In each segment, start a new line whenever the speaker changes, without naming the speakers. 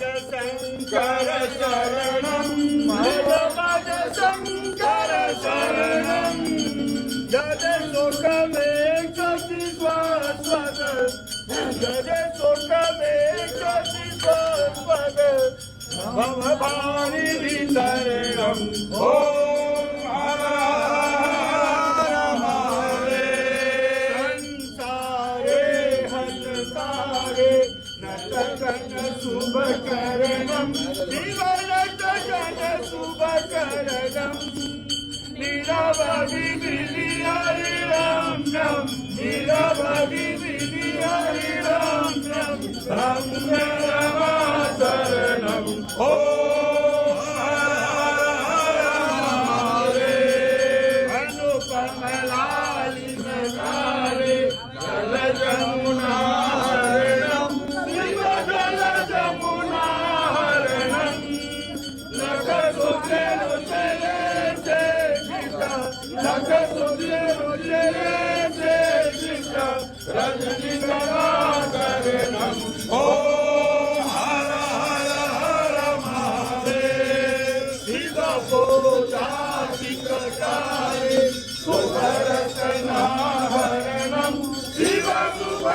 शंकर शरणं भज शंकर शरणं जय शोकमेश शिवस्वद जय शोकमेश शिवस्वद भवभानि वितरणं ओम हर शुभकरणं जीवनजन शुभकरणं नीरवधि विधिहरिरं नीरवधि विधिहरिरं शरणं अनुपमलालिनकारे जलजमुना रजनीकराकरणं ओम हर हर हर महादेव शिवपूजाधिककारे सुदर्शनाहरणं शिवसुदर्शनाहरणं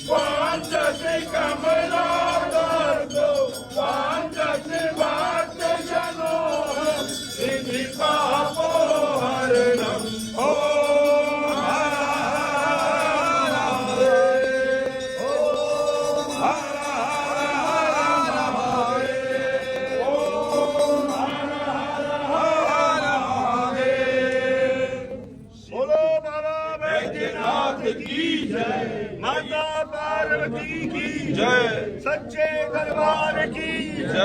वाञ्छति कमलादर्शो वाञ्छति भक्तजनो विधिपापोहरणं की जय माता पार्वती की जय सच्चे दरबार की जय।